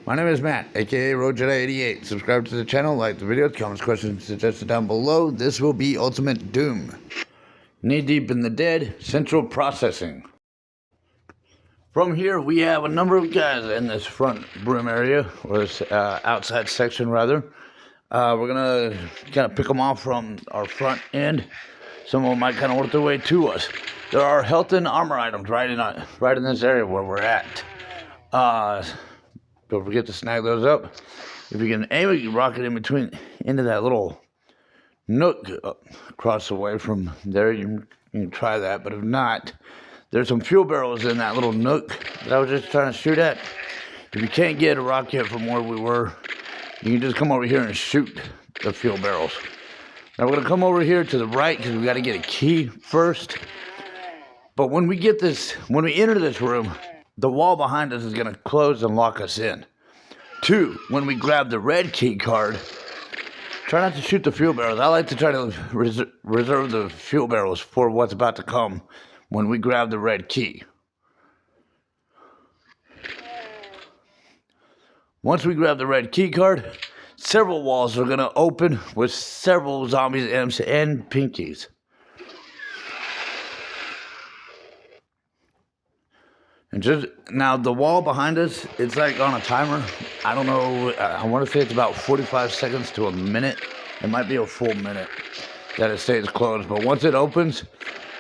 My name is Matt, aka RoadJedi88. Subscribe to the channel, like the video, comments, questions suggested down below. This will be Ultimate Doom. Knee deep in the dead, central processing. From here, we have a number of guys in this front brim area, or this outside section rather. We're gonna kind of pick them off from our front end. Some of them might kind of work their way to us. There are health and armor items right in this area where we're at. Don't forget to snag those up. If you can aim it, you rock it into that little nook across the way from there. You can try that, but if not, there's some fuel barrels in that little nook that I was just trying to shoot at. If you can't get a rocket from where we were, you can just come over here and shoot the fuel barrels. Now we're gonna come over here to the right because we got to get a key first. But when we enter this room, the wall behind us is going to close and lock us in. 2, when we grab the red key card, try not to shoot the fuel barrels. I like to try to reserve the fuel barrels for what's about to come when we grab the red key. Once we grab the red key card, several walls are going to open with several zombies, imps, and pinkies. And just now, the wall behind us, it's like on a timer. I don't know, I want to say it's about 45 seconds to a minute. It might be a full minute that it stays closed. But once it opens,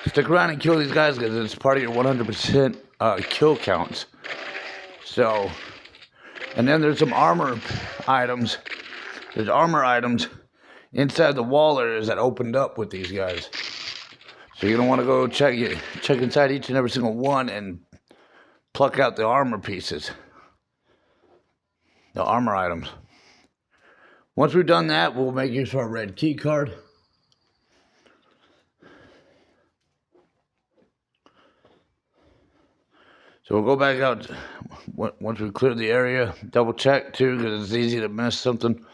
stick around and kill these guys because it's part of your 100% kill counts. So, and then there's some armor items. There's armor items inside the wall areas that opened up with these guys. So you're going to want to go check inside each and every single one and pluck out the armor pieces, the armor items. Once we've done that, we'll make use of our red key card. So we'll go back out once we've cleared the area, double check too, because it's easy to miss something.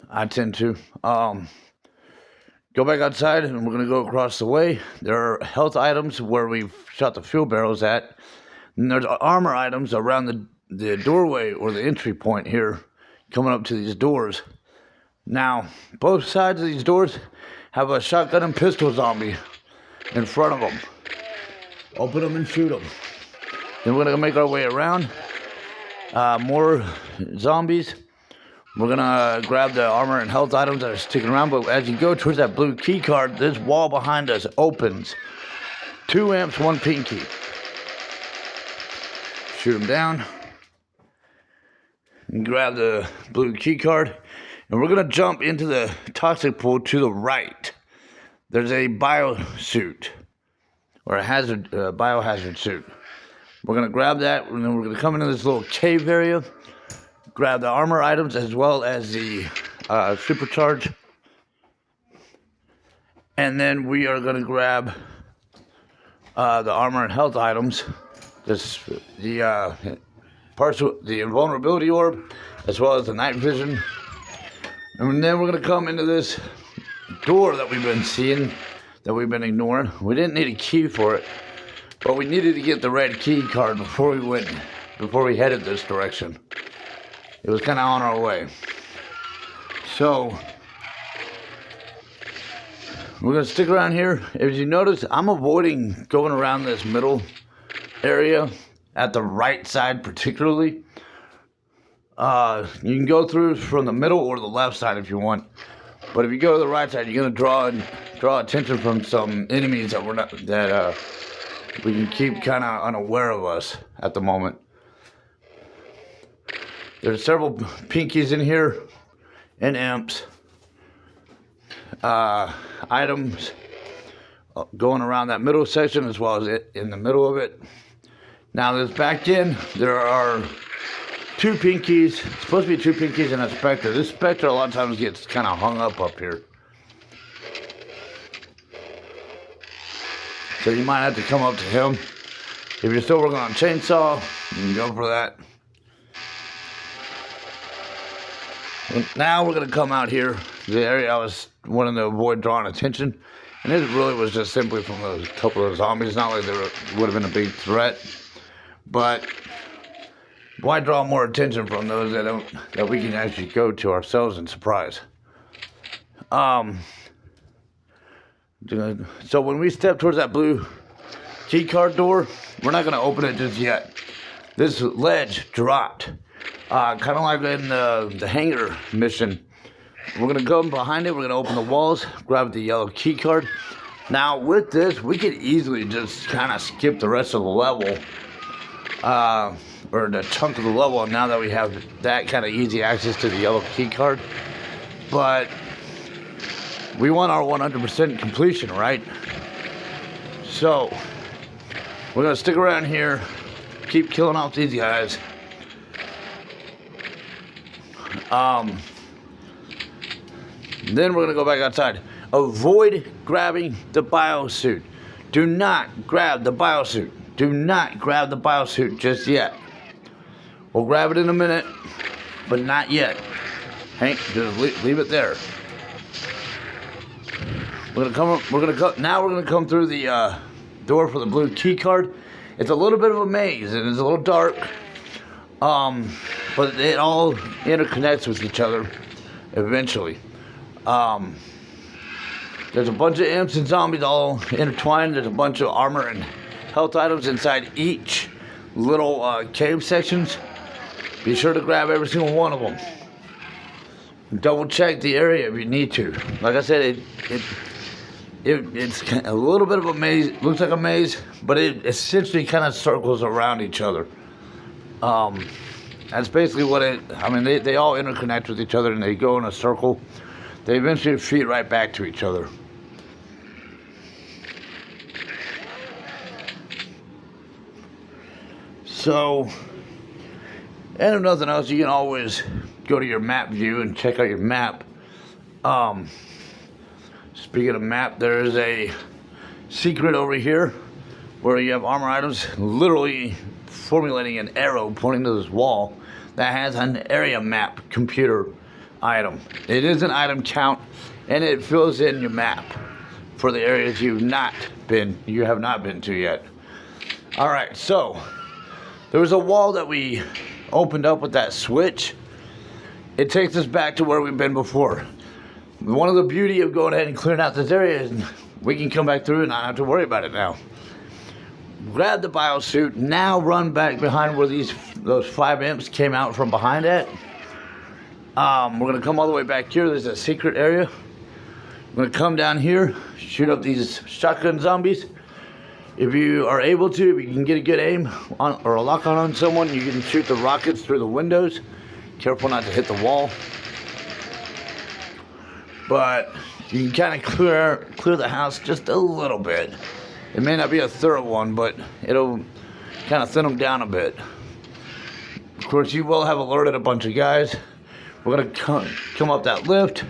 I tend to. Go back outside and we're going to go across the way. There are health items where we've shot the fuel barrels at. And there's armor items around the doorway or the entry point here, coming up to these doors. Now, both sides of these doors have a shotgun and pistol zombie in front of them. Open them and shoot them. Then we're gonna make our way around. More zombies. We're gonna grab the armor and health items that are sticking around, but as you go towards that blue key card, this wall behind us opens. 2 amps, 1 pinky. Shoot them down, and grab the blue key card, and we're going to jump into the toxic pool to the right. There's a biosuit, or a biohazard suit. We're going to grab that, and then we're going to come into this little cave area, grab the armor items as well as the supercharge, and then we are going to grab the armor and health items. The invulnerability orb, as well as the night vision. And then we're going to come into this door that we've been seeing, that we've been ignoring. We didn't need a key for it, but we needed to get the red key card before we headed this direction. It was kind of on our way. So, we're going to stick around here. As you notice, I'm avoiding going around this middle area at the right side particularly. You can go through from the middle or the left side if you want, but if you go to the right side, you're gonna draw attention from some enemies that we can keep kind of unaware of us at the moment. There's several pinkies in here and imps, items going around that middle section as well as in the middle of it. Now this back end, there are 2 pinkies. It's supposed to be 2 pinkies and a specter. This specter a lot of times gets kind of hung up here. So you might have to come up to him. If you're still working on chainsaw, you can go for that. And now we're going to come out here, the area I was wanting to avoid drawing attention. And it really was just simply from those couple of zombies. Not like they would have been a big threat. But Why draw more attention from those that we can actually go to ourselves and surprise? So when we step towards that blue key card door, we're not gonna open it just yet. This ledge dropped, kind of like in the hangar mission. We're gonna come behind it. We're gonna open the walls, grab the yellow key card. Now with this, we could easily just kind of skip the rest of the level, or the chunk of the level. Now that we have that kind of easy access to the yellow key card, but we want our 100% completion, right? So we're gonna stick around here, keep killing off these guys. Then we're gonna go back outside. Avoid grabbing the biosuit. Do not grab the biosuit. Do not grab the biosuit just yet. We'll grab it in a minute, but not yet. Hank, just leave it there. We're gonna come through the door for the blue key card. It's a little bit of a maze and it's a little dark, but it all interconnects with each other eventually. There's a bunch of imps and zombies all intertwined. There's a bunch of armor and health items inside each little cave sections. Be sure to grab every single one of them. Double check the area if you need to. Like I said, it's a little bit of a maze. Looks like a maze, but it essentially kind of circles around each other. That's basically what it. I mean, they all interconnect with each other and they go in a circle. They eventually feed right back to each other. So, and if nothing else, you can always go to your map view and check out your map. Speaking of map, there is a secret over here where you have armor items, literally formulating an arrow pointing to this wall that has an area map computer item. It is an item count, and it fills in your map for the areas you have not been to yet. All right, so there was a wall that we opened up with that switch. It takes us back to where we've been before. One of the beauty of going ahead and clearing out this area is we can come back through and not have to worry about it now. Grab the biosuit, now run back behind where those 5 imps came out from behind it. We're gonna come all the way back here. There's a secret area. We're gonna come down here, shoot up these shotgun zombies. If you are able to, if you can get a good aim on, or a lock on someone, you can shoot the rockets through the windows. Careful not to hit the wall. But you can kind of clear the house just a little bit. It may not be a thorough one, but it'll kind of thin them down a bit. Of course, you will have alerted a bunch of guys. We're gonna come up that lift,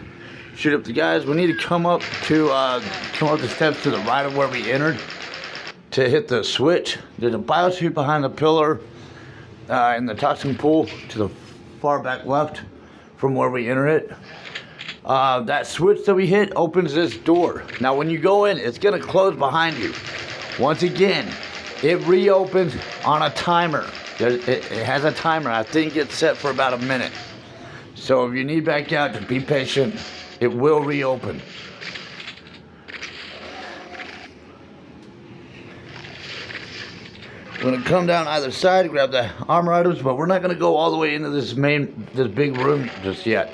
shoot up the guys. We need to come up the steps to the right of where we entered to hit the switch. There's a biosuit behind the pillar in the toxin pool to the far back left from where we enter it. That switch that we hit opens this door. Now when you go in, it's gonna close behind you. Once again, it reopens on a timer. It has a timer. I think it's set for about a minute. So if you need back out, just be patient. It will reopen. We're gonna come down either side, grab the armor items, but we're not gonna go all the way into this big room just yet.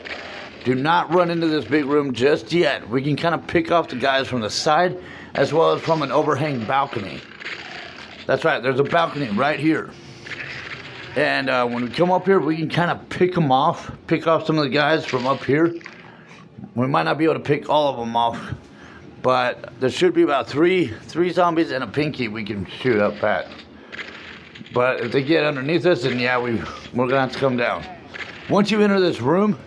Do not run into this big room just yet. We can kind of pick off the guys from the side as well as from an overhang balcony. That's right, there's a balcony right here. And when we come up here, we can kind of pick off some of the guys from up here. We might not be able to pick all of them off, but there should be about three zombies and a pinky we can shoot up at. But if they get underneath us, then yeah, we're gonna have to come down. Once you enter this room,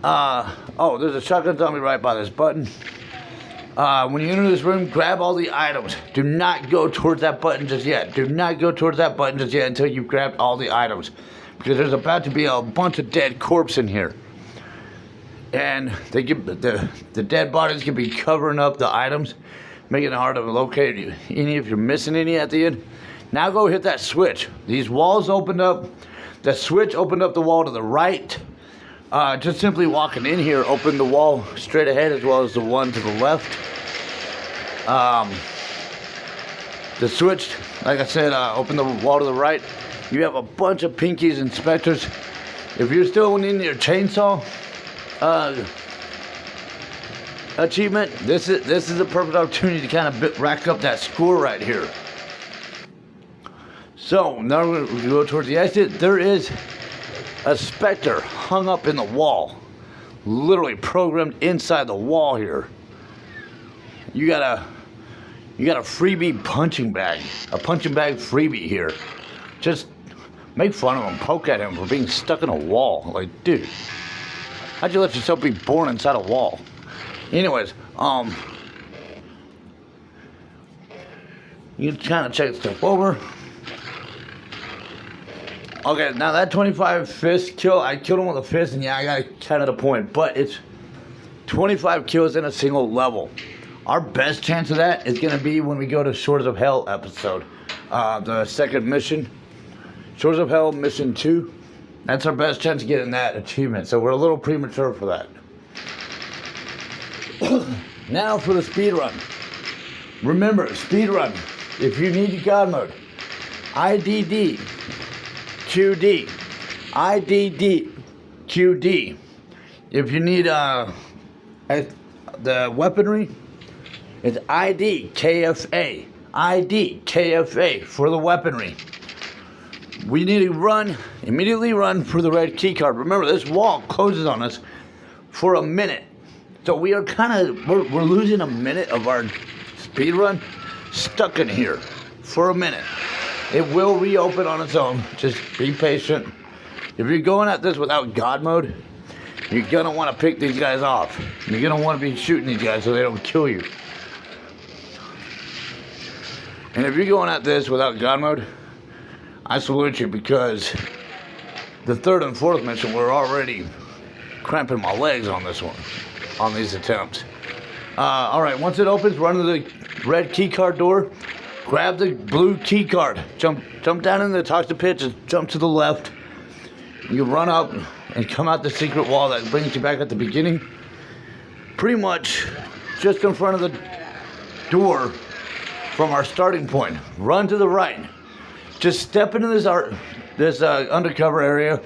there's a shotgun zombie right by this button. When you enter this room, grab all the items. Do not go towards that button just yet. Do not go towards that button just yet until you've grabbed all the items. Because there's about to be a bunch of dead corpses in here. And the dead bodies can be covering up the items, making it hard to locate any if you're missing any at the end. Now go hit that switch. These walls opened up. The switch opened up the wall to the right. Just simply walking in here opened the wall straight ahead as well as the one to the left. The switch, like I said, opened the wall to the right. You have a bunch of pinkies and specters. If you're still needing your chainsaw achievement, this is a perfect opportunity to kind of rack up that score right here. So now we're going to go towards the exit. There is a specter hung up in the wall, literally programmed inside the wall here. You got a freebie punching bag, a punching bag freebie here. Just make fun of him, poke at him for being stuck in a wall. Like, dude, how'd you let yourself be born inside a wall? Anyways, you kind of check stuff over. Okay, now that 25 fist kill, I killed him with a fist, and yeah, I got kind of the point. But it's 25 kills in a single level. Our best chance of that is going to be when we go to Shores of Hell episode. The second mission. Shores of Hell mission 2. That's our best chance of getting that achievement. So we're a little premature for that. Now for the speedrun. Remember, speedrun, if you need your God mode, IDD QD. IDD QD. If you need the weaponry, it's ID KFA. ID KFA for the weaponry. We need to immediately run for the red key card. Remember, this wall closes on us for a minute. So we are we're losing a minute of our speed run stuck in here for a minute. It will reopen on its own. Just be patient. If you're going at this without God mode, you're going to want to pick these guys off. You're going to want to be shooting these guys so they don't kill you. And if you're going at this without God mode, I salute you, because the third and fourth mission, we're already cramping my legs on this one, on these attempts. Alright, once it opens, run to the red key card door, grab the blue key card, jump down in the toxic pit, just jump to the left. You run up and come out the secret wall that brings you back at the beginning. Pretty much just in front of the door from our starting point. Run to the right. Just step into this undercover area,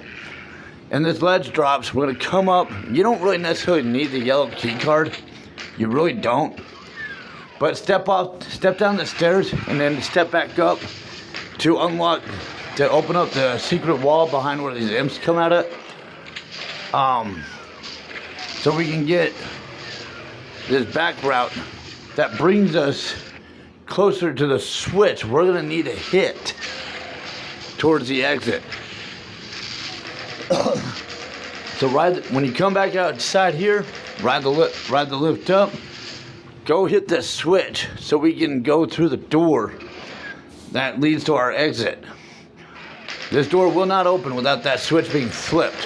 and this ledge drops. We're gonna come up. You don't really necessarily need the yellow key card. You really don't. But step down the stairs, and then step back up to open up the secret wall behind where these imps come out of. So we can get this back route that brings us closer to the switch we're gonna need to hit towards the exit. So when you come back outside here, ride the lift up, go hit the switch so we can go through the door that leads to our exit. This door will not open without that switch being flipped.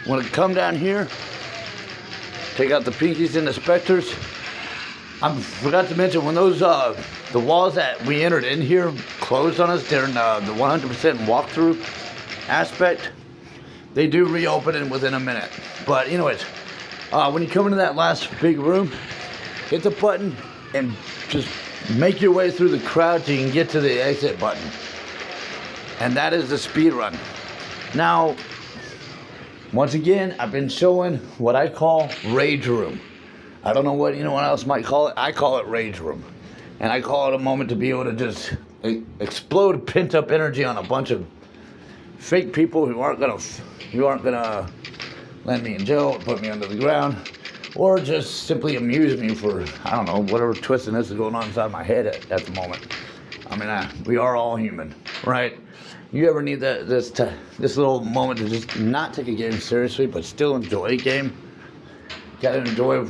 When it come down here, take out the pinkies and the specters. I forgot to mention, when those the walls that we entered in here closed on us during the 100% walkthrough aspect, they do reopen it within a minute. But anyways, when you come into that last big room, hit the button and just make your way through the crowd so you can get to the exit button. And that is the speed run. Now, once again, I've been showing what I call Rage Room. I don't know what anyone else might call it. I call it Rage Room. And I call it a moment to be able to just explode pent-up energy on a bunch of fake people who aren't gonna land me in jail or put me under the ground, or just simply amuse me for, I don't know, whatever twistiness is going on inside my head at the moment. I mean, we are all human, right? You ever need this little moment to just not take a game seriously, but still enjoy a game? Gotta enjoy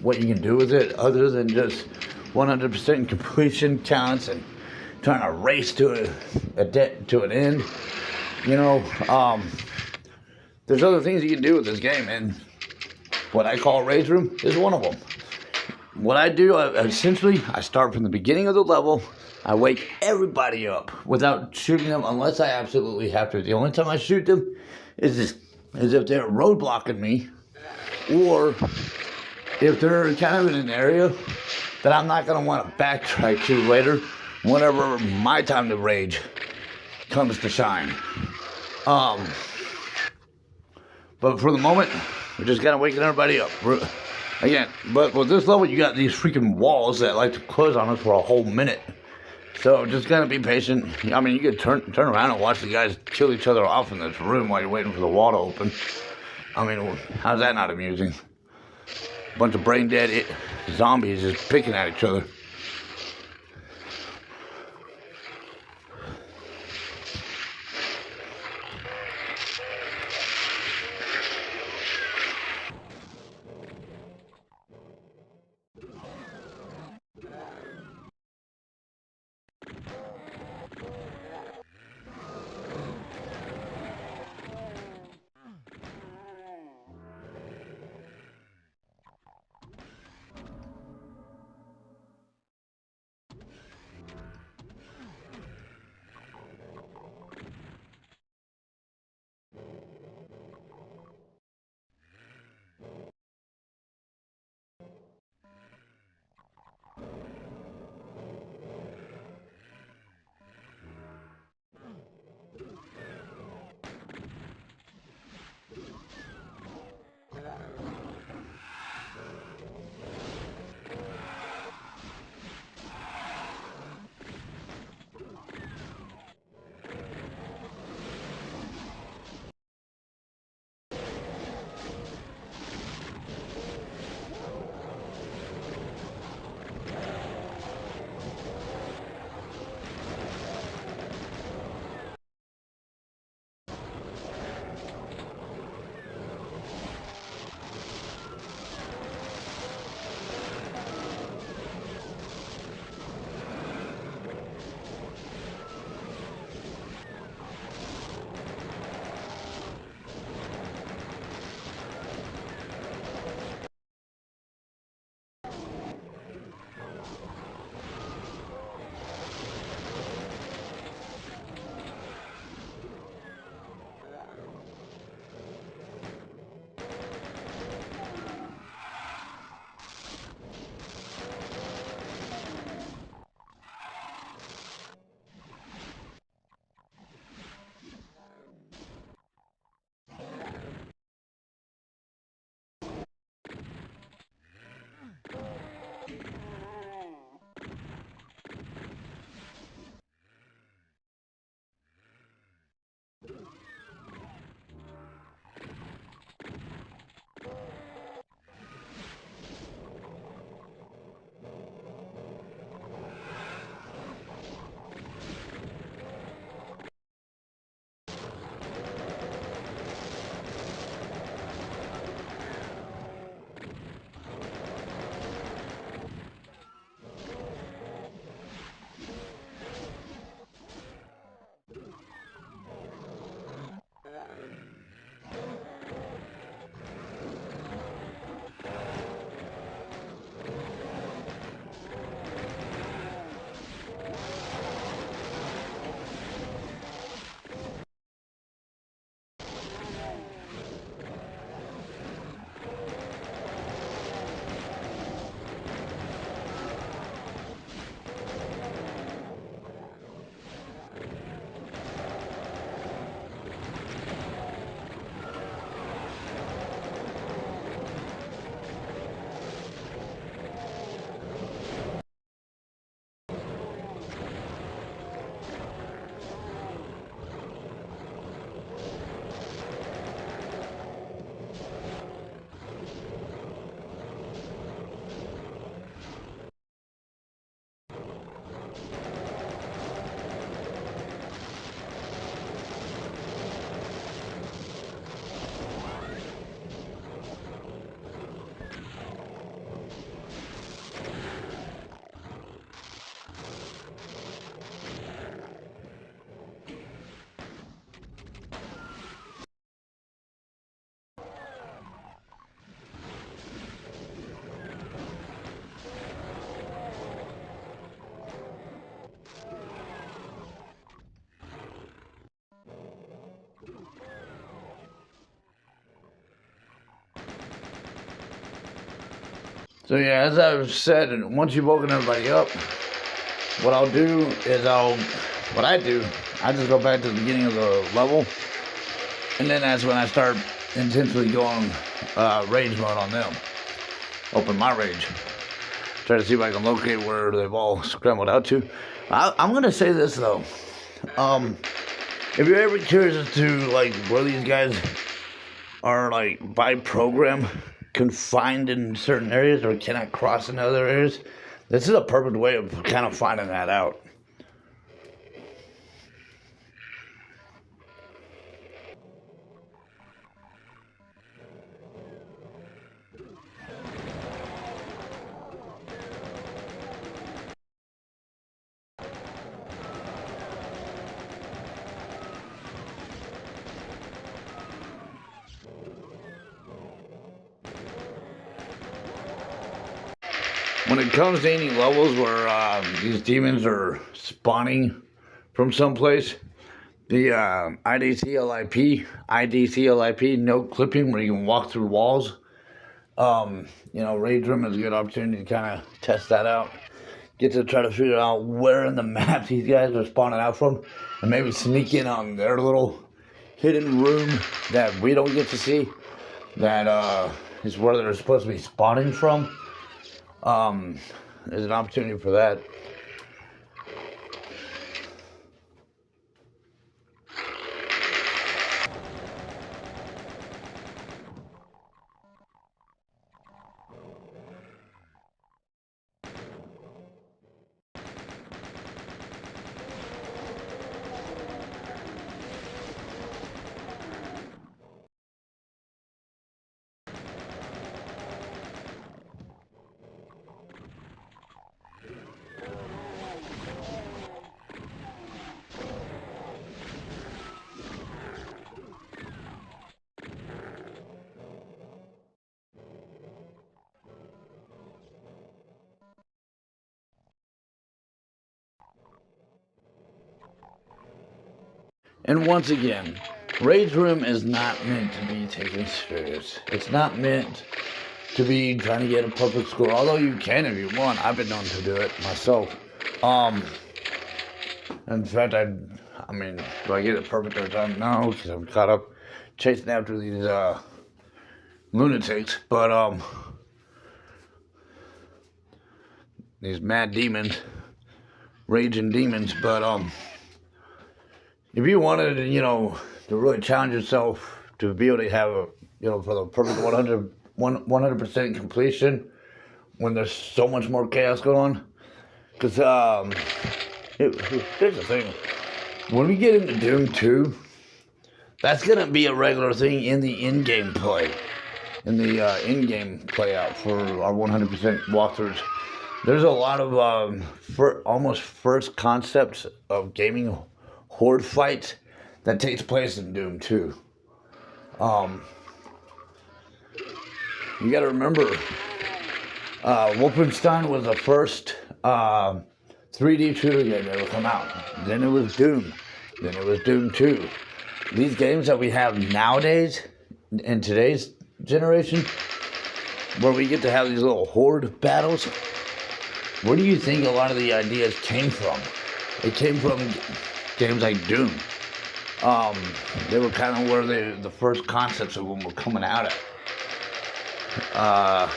what you can do with it, other than just 100% completion counts and trying to race to an end. You know, there's other things you can do with this game, and what I call Rage Room is one of them. What I do, essentially, I start from the beginning of the level, I wake everybody up without shooting them unless I absolutely have to. The only time I shoot them is if they're roadblocking me, or if they're kind of in an area that I'm not going to want to backtrack to later whenever my time to rage comes to shine. But for the moment, we're just kind of waking everybody up. Again, but with this level, you got these freaking walls that like to close on us for a whole minute. So just gotta be patient. I mean, you could turn around and watch the guys kill each other off in this room while you're waiting for the wall to open. I mean, how's that not amusing? Bunch of brain dead zombies just picking at each other. So yeah, as I've said, and once you've woken everybody up, what I'll do is I just go back to the beginning of the level, and then that's when I start intentionally going rage mode on them. Open my rage. Try to see if I can locate where they've all scrambled out to. I'm gonna say this though. If you're ever curious as to like where these guys are like by program confined in certain areas or cannot cross in other areas, this is a perfect way of kind of finding that out. When it comes to any levels where these demons are spawning from someplace, the IDCLIP, no clipping, where you can walk through walls. Rage Room is a good opportunity to kind of test that out. Get to try to figure out where in the map these guys are spawning out from, and maybe sneak in on their little hidden room that we don't get to see. That is where they're supposed to be spawning from. There's an opportunity for that. And once again, Rage Room is not meant to be taken serious. It's not meant to be trying to get a perfect score, although you can if you want. I've been known to do it myself. In fact, I mean, do I get it perfect every time? No, because I'm caught up chasing after these lunatics. But these mad demons, raging demons. But if you wanted, to really challenge yourself to be able to have for the perfect 100% completion when there's so much more chaos going on. Because here's the thing. When we get into Doom 2, that's going to be a regular thing in the in-game play. In the in-game play out for our 100% walkthroughs. There's a lot of almost first concepts of gaming horde fights that takes place in Doom 2. You got to remember, Wolfenstein was the first 3D shooter game that ever come out. Then it was Doom. Then it was Doom 2. These games that we have nowadays, in today's generation, where we get to have these little horde battles, where do you think a lot of the ideas came from? It came from games like Doom. They were kind of where the first concepts of them were coming out at.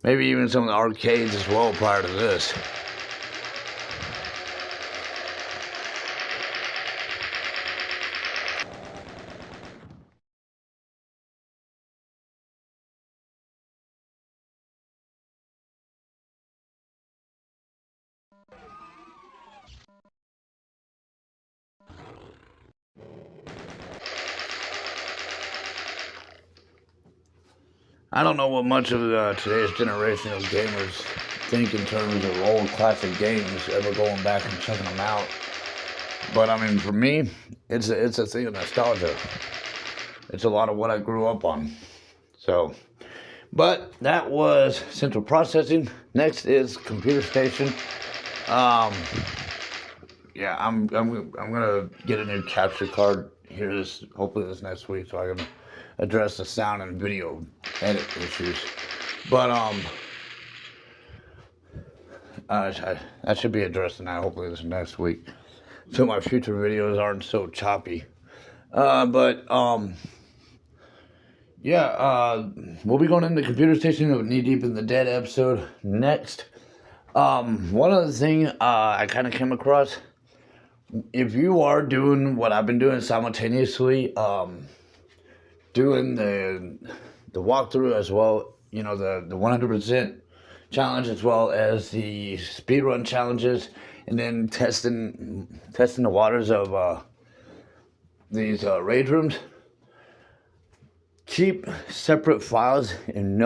Maybe even some of the arcades as well prior to this. I don't know what much of today's generation of gamers think in terms of old classic games, ever going back and checking them out. But I mean, for me, it's a thing of nostalgia. It's a lot of what I grew up on. So, but that was central processing. Next is computer station. Yeah, I'm gonna get a new capture card here hopefully this next week, so I can address the sound and video edit issues. But That should be addressed tonight, hopefully this next week, so my future videos aren't so choppy. Yeah, we'll be going into Computer Station of Knee Deep in the Dead episode next. One other thing I kind of came across, if you are doing what I've been doing simultaneously, doing the walkthrough as well, you know, the 100% challenge as well as the speedrun challenges, and then testing the waters of these raid rooms. Keep separate files and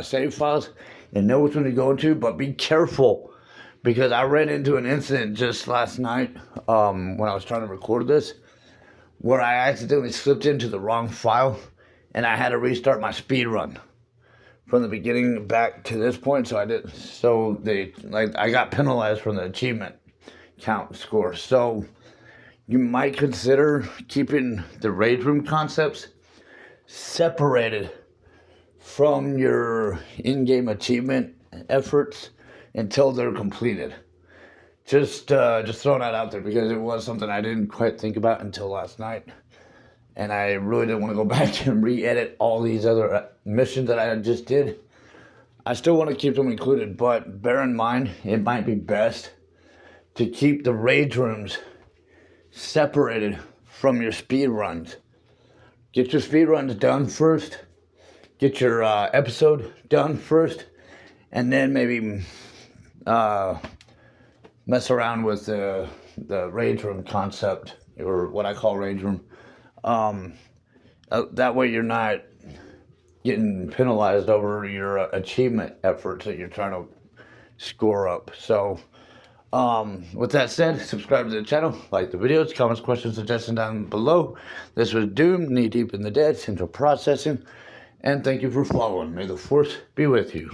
save files and know which one to go into, but be careful, because I ran into an incident just last night when I was trying to record this, where I accidentally slipped into the wrong file and I had to restart my speed run from the beginning back to this point. So I got penalized from the achievement count score. So you might consider keeping the raid room concepts separated from your in-game achievement efforts until they're completed. Just throwing that out there, because it was something I didn't quite think about until last night, and I really didn't want to go back and re-edit all these other missions that I just did. I still want to keep them included, but bear in mind, it might be best to keep the raid rooms separated from your speed runs. Get your speed runs done first. Get your episode done first, and then maybe mess around with the rage room concept, or what I call rage room. That way you're not getting penalized over your achievement efforts that you're trying to score up. So with that said, subscribe to the channel, like the videos, comments, questions, suggestions down below. This was Doom, Knee Deep in the Dead, Central Processing, and thank you for following. May the Force be with you.